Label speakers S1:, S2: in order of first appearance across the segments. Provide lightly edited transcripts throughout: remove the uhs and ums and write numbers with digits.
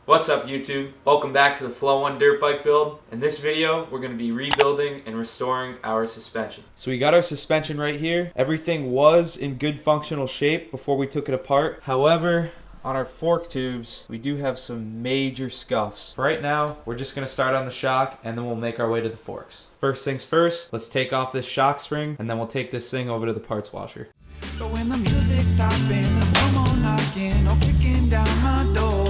S1: What's up YouTube? Welcome back to the Flow One dirt bike build. In this video, we're going to be rebuilding and restoring our suspension. So we got our suspension right here. Everything was in good functional shape before we took it apart. However, on our fork tubes, we do have some major scuffs. Right now, we're just going to start on the shock and then we'll make our way to the forks. First things first, let's take off this shock spring and then we'll take this thing over to the parts washer.
S2: So when the music stopping, there's no more knocking, no kicking down my door.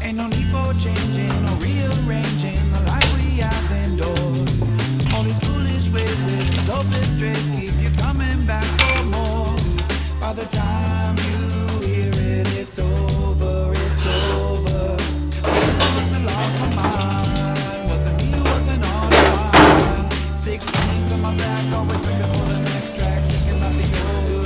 S2: Ain't no need for changing or rearranging the life we have endured. All these foolish ways with hopeless stress keep you coming back for more. By the time you hear it, it's over, it's over. I must have lost my mind. Wasn't me, wasn't on mine. 16s on my back, always looking for the next track. Thinking about the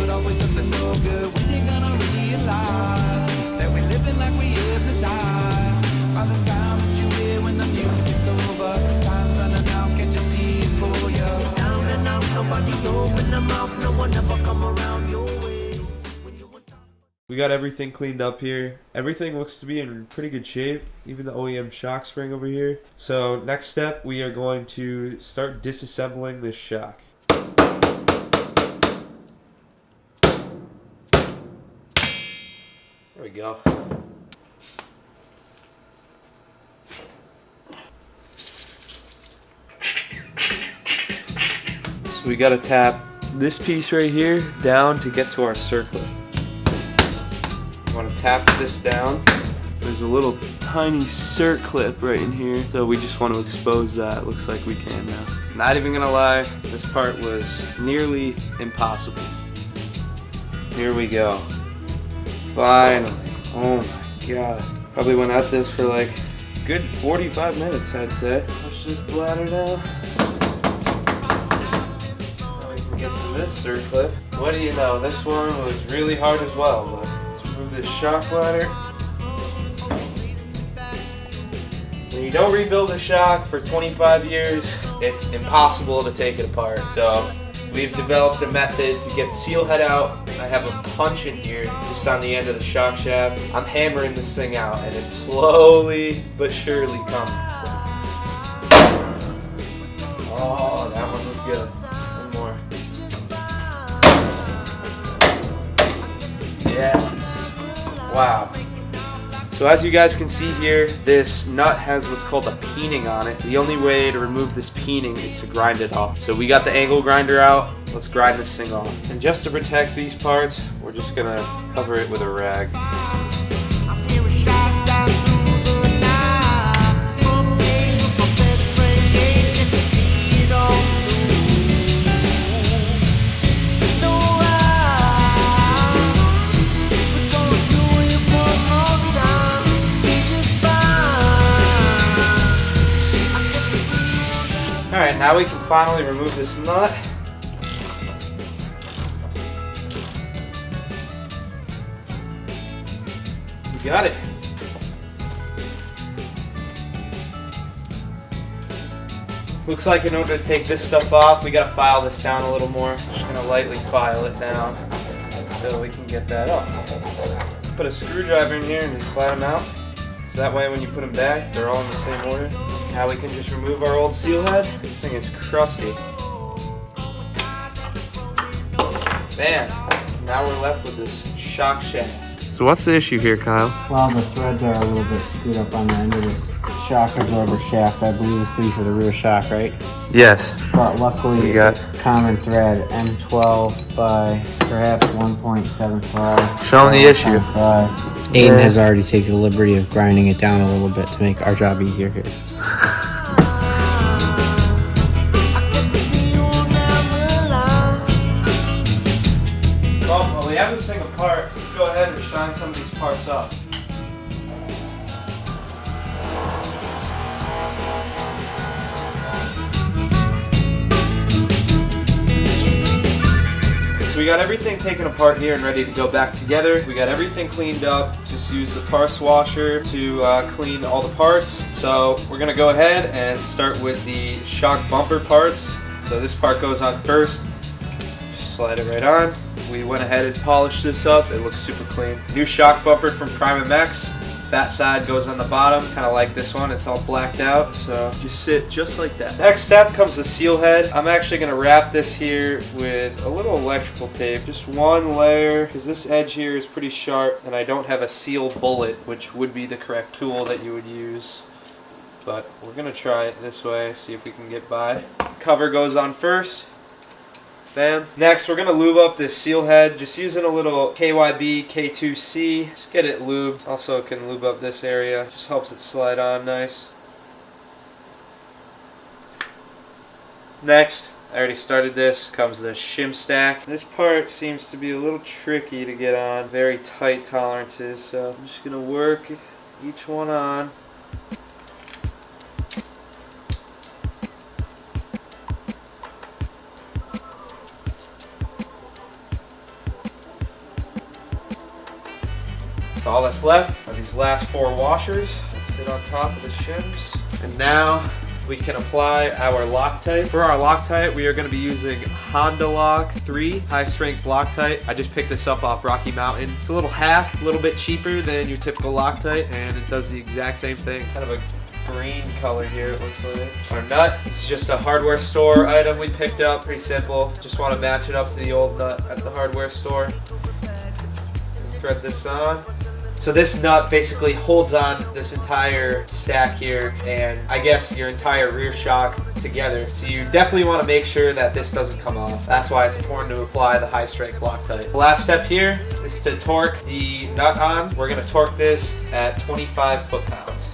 S2: old, always up to no good. When you gonna realize that we living like we hypnotized? By the sound that you hear when the music's over, time's running out, can't you see it's for you? Down and out, nobody open their mouth, no one ever come around your way.
S1: We got everything cleaned up here. Everything looks to be in pretty good shape, even the OEM shock spring over here. So next step, we are going to start disassembling this shock. There we go. So we gotta tap this piece right here down to get to our circlip. You wanna tap this down. There's a little tiny circlip right in here, so we just want to expose that. Looks like we can now. Not even gonna lie, this part was nearly impossible. Here we go. Finally. Oh my god. Probably went at this for like a good 45 minutes, I'd say. Push this bladder now. Get to this circlip. What do you know? This one was really hard as well, but let's remove this shock bladder. When you don't rebuild a shock for 25 years, it's impossible to take it apart. So we've developed a method to get the seal head out. I have a punch in here just on the end of the shock shaft. I'm hammering this thing out and it's slowly but surely coming. So. Oh, that one was good. One more. Yeah. Wow. So as you guys can see here, this nut has what's called a peening on it. The only way to remove this peening is to grind it off. So we got the angle grinder out. Let's grind this thing off. And just to protect these parts, we're just gonna cover it with a rag. Alright, now we can finally remove this nut. We got it. Looks like in order to take this stuff off, we gotta file this down a little more. Just gonna lightly file it down so we can get that up. Put a screwdriver in here and just slide them out. So that way when you put them back, they're all in the same order. Now we can just remove our old seal head. This thing is crusty. Man, now we're left with this shock shaft. So what's the issue here, Kyle?
S3: Well, the threads are a little bit screwed up on the end of this shock absorber shaft. I believe it's used for the rear shock, right?
S1: Yes.
S3: But luckily,
S1: You got
S3: it's common thread M12 by perhaps 1.75.
S1: Show them the issue.
S3: Aiden has already taken the liberty of grinding it down a little bit to make our job easier here.
S1: Well, while we have this thing apart, let's go ahead and shine some of these parts up. So we got everything taken apart here and ready to go back together. We got everything cleaned up. Just use the parts washer to clean all the parts. So we're gonna go ahead and start with the shock bumper parts. So this part goes on first. Just slide it right on. We went ahead and polished this up. It looks super clean. New shock bumper from PRYME MX. That side goes on the bottom, kind of like this one. It's all blacked out, so just sit just like that. Next step comes the seal head. I'm actually going to wrap this here with a little electrical tape, just one layer, because this edge here is pretty sharp, and I don't have a seal bullet, which would be the correct tool that you would use. But we're going to try it this way, see if we can get by. Cover goes on first. Bam. Next, we're going to lube up this seal head, just using a little KYB K2C. Just get it lubed. Also can lube up this area. Just helps it slide on nice. Next, I already started this, comes the shim stack. This part seems to be a little tricky to get on. Very tight tolerances, so I'm just going to work each one on. So all that's left are these last 4 washers that sit on top of the shims. And now we can apply our Loctite. For our Loctite, we are going to be using Honda Lock 3 high strength Loctite. I just picked this up off Rocky Mountain. It's a little hack, a little bit cheaper than your typical Loctite, and it does the exact same thing. Kind of a green color here, it looks like. Our nut, this is just a hardware store item we picked up, pretty simple. Just want to match it up to the old nut at the hardware store. Thread this on. So this nut basically holds on this entire stack here, and I guess your entire rear shock together. So you definitely want to make sure that this doesn't come off. That's why it's important to apply the high strength Loctite. The last step here is to torque the nut on. We're going to torque this at 25 foot-pounds.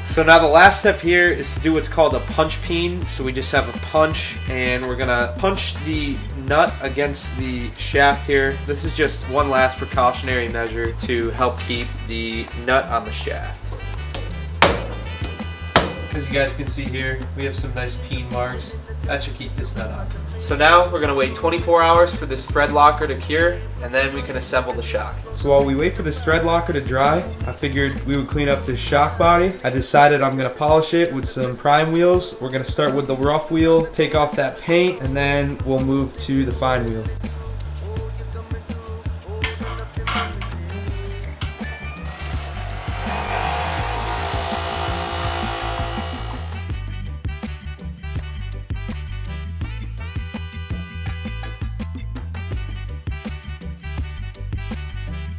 S1: So now the last step here is to do what's called a punch peen. So we just have a punch, and we're gonna punch the nut against the shaft here. This is just one last precautionary measure to help keep the nut on the shaft. As you guys can see here, we have some nice peen marks. That should keep this nut on. So now we're gonna wait 24 hours for this thread locker to cure, and then we can assemble the shock. So while we wait for this thread locker to dry, I figured we would clean up this shock body. I decided I'm gonna polish it with some PRYME wheels. We're gonna start with the rough wheel, take off that paint, and then we'll move to the fine wheel.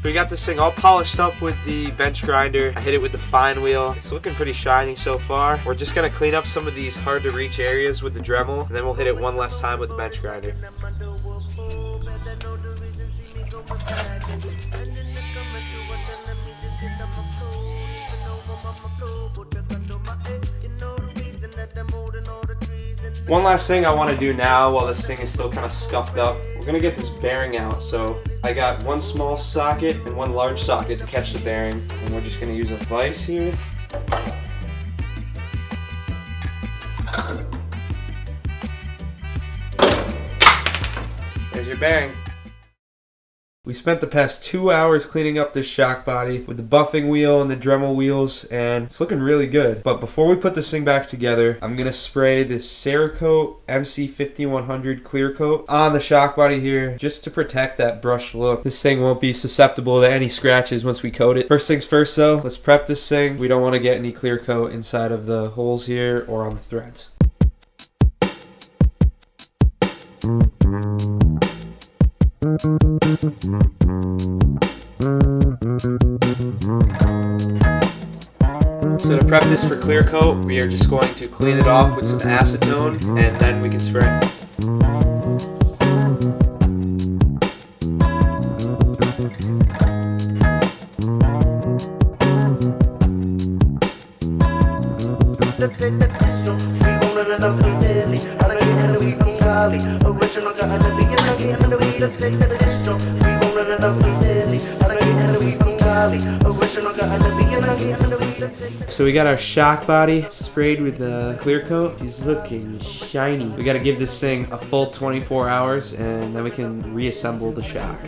S1: We got this thing all polished up with the bench grinder. I hit it with the fine wheel. It's looking pretty shiny so far. We're just gonna clean up some of these hard to reach areas with the Dremel, and then we'll hit it one last time with the bench grinder. One last thing I want to do now while this thing is still kind of scuffed up, we're going to get this bearing out. So I got one small socket and one large socket to catch the bearing, and we're just going to use a vise here. There's your bearing. We spent the past 2 hours cleaning up this shock body with the buffing wheel and the Dremel wheels, and it's looking really good. But before we put this thing back together, I'm going to spray this Cerakote MC5100 clear coat on the shock body here just to protect that brushed look. This thing won't be susceptible to any scratches once we coat it. First things first though, let's prep this thing. We don't want to get any clear coat inside of the holes here or on the threads. So to prep this for clear coat, we are just going to clean it off with some acetone, and then we can spray. So we got our shock body sprayed with a clear coat. He's looking shiny. We got to give this thing a full 24 hours, and then we can reassemble the shock.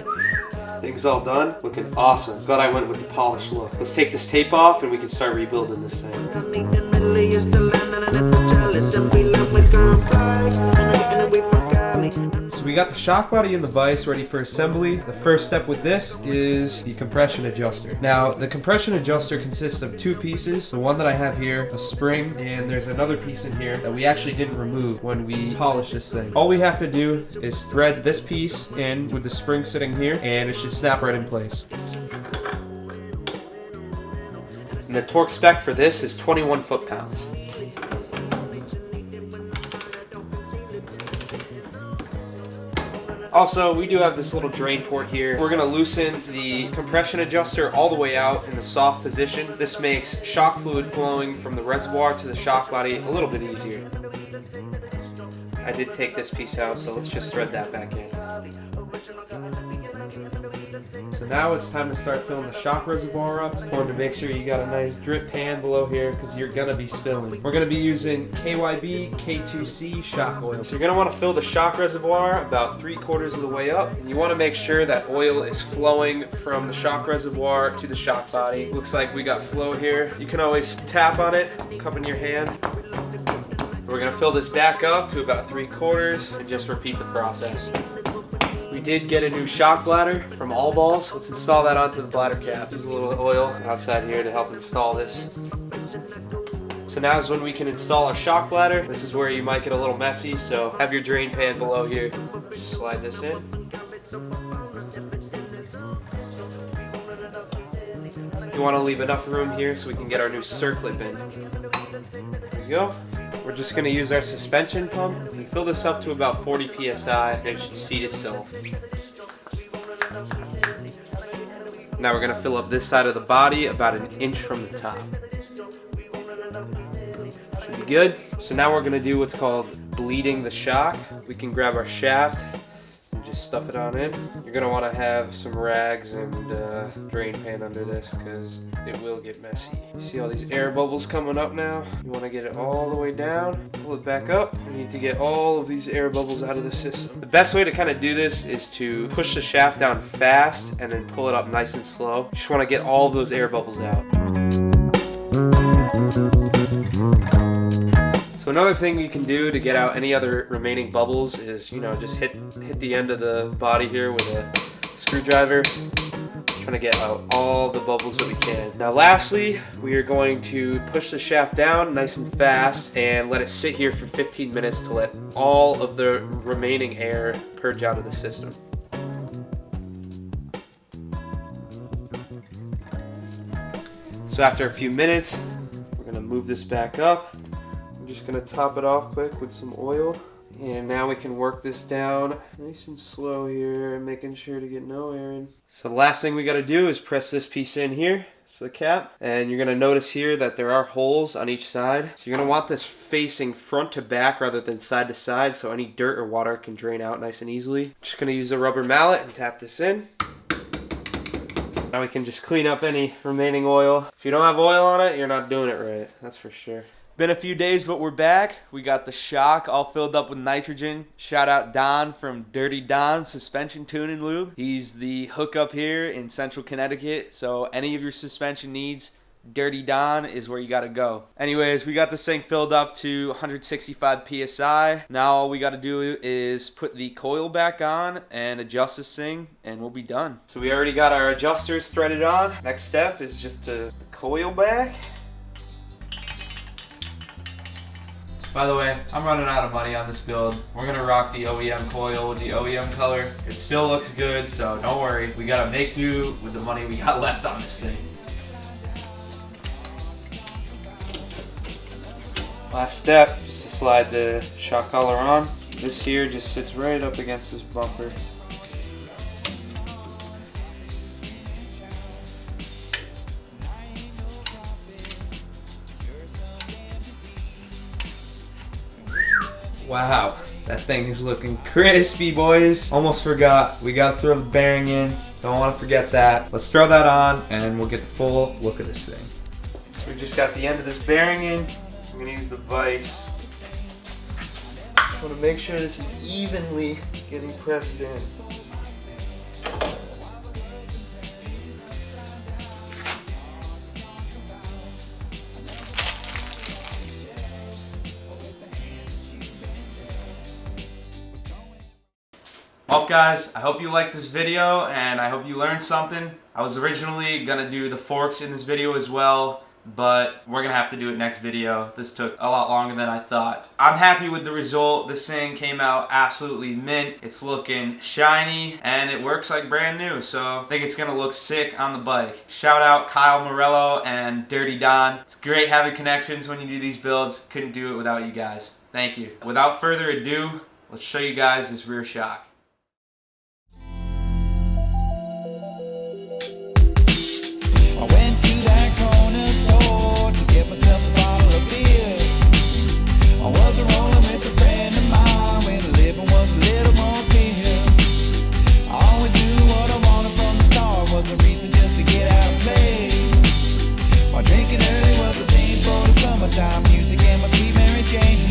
S1: Thing's all done, looking awesome. But I went with the polished look. Let's take this tape off and we can start rebuilding this thing. So we we got the shock body and the vise ready for assembly. The first step with this is the compression adjuster. Now, the compression adjuster consists of two pieces. The one that I have here, a spring, and there's another piece in here that we actually didn't remove when we polished this thing. All we have to do is thread this piece in with the spring sitting here, and it should snap right in place. And the torque spec for this is 21 foot-pounds. Also, we do have this little drain port here. We're gonna loosen the compression adjuster all the way out in the soft position. This makes shock fluid flowing from the reservoir to the shock body a little bit easier. I did take this piece out, so let's just thread that back in. So now it's time to start filling the shock reservoir up. It's important to make sure you got a nice drip pan below here because you're gonna be spilling. We're gonna be using KYB K2C shock oil. So you're gonna want to fill the shock reservoir about 3/4 of the way up. And you want to make sure that oil is flowing from the shock reservoir to the shock body. Looks like we got flow here. You can always tap on it, cup in your hand. We're gonna fill this back up to about 3/4 and just repeat the process. We did get a new shock bladder from All Balls. Let's install that onto the bladder cap. There's a little oil outside here to help install this. So now is when we can install our shock bladder. This is where you might get a little messy, so have your drain pan below here. Just slide this in. You want to leave enough room here so we can get our new circlip in. There we go. We're just going to use our suspension pump and fill this up to about 40 psi and it should seat itself. Now we're going to fill up this side of the body about 1 inch from the top. Should be good. So now we're going to do what's called bleeding the shock. We can grab our shaft and just stuff it on in. You're going to want to have some rags and drain pan under this because it will get messy. You see all these air bubbles coming up now? You want to get it all the way down, pull it back up. You need to get all of these air bubbles out of the system. The best way to kind of do this is to push the shaft down fast and then pull it up nice and slow. You just want to get all of those air bubbles out. So another thing you can do to get out any other remaining bubbles is, you know, just hit the end of the body here with a screwdriver. Trying to get out all the bubbles that we can. Now lastly, we are going to push the shaft down nice and fast and let it sit here for 15 minutes to let all of the remaining air purge out of the system. So after a few minutes, we're going to move this back up. I'm just going to top it off quick with some oil. And now we can work this down nice and slow here, making sure to get no air in. So the last thing we got to do is press this piece in here. It's the cap. And you're going to notice here that there are holes on each side. So you're going to want this facing front to back rather than side to side so any dirt or water can drain out nice and easily. Just going to use a rubber mallet and tap this in. Now we can just clean up any remaining oil. If you don't have oil on it, you're not doing it right. That's for sure. Been a few days, but we're back. We got the shock all filled up with nitrogen. Shout out Don from Dirty Don Suspension Tuning Lube. He's the hookup here in Central Connecticut. So any of your suspension needs, Dirty Don is where you gotta go. Anyways, we got this thing filled up to 165 psi. Now all we gotta do is put the coil back on and adjust this thing and we'll be done. So we already got our adjusters threaded on. Next step is just to the coil back. By the way, I'm running out of money on this build. We're gonna rock the OEM coil with the OEM color. It still looks good, so don't worry. We gotta make do with the money we got left on this thing. Last step, just to slide the shock collar on. This here just sits right up against this bumper. Wow, that thing is looking crispy, boys. Almost forgot, we gotta throw the bearing in. Don't wanna forget that. Let's throw that on and we'll get the full look of this thing. So we just got the end of this bearing in. I'm gonna use the vise. I wanna make sure this is evenly getting pressed in. Well guys, I hope you liked this video and I hope you learned something. I was originally gonna do the forks in this video as well, but we're gonna have to do it next video. This took a lot longer than I thought. I'm happy with the result. This thing came out absolutely mint. It's looking shiny and it works like brand new, so I think it's gonna look sick on the bike. Shout out Kyle Morello and Dirty Don. It's great having connections when you do these builds. Couldn't do it without you guys. Thank you. Without further ado, let's show you guys this rear shock.
S2: I went to that corner store to get myself a bottle of beer. I was rolling with a friend of mine when living was a little more clear. I always knew what I wanted from the start was a reason just to get out and play. While drinking early was a thing for the summertime, music and my sweet Mary Jane.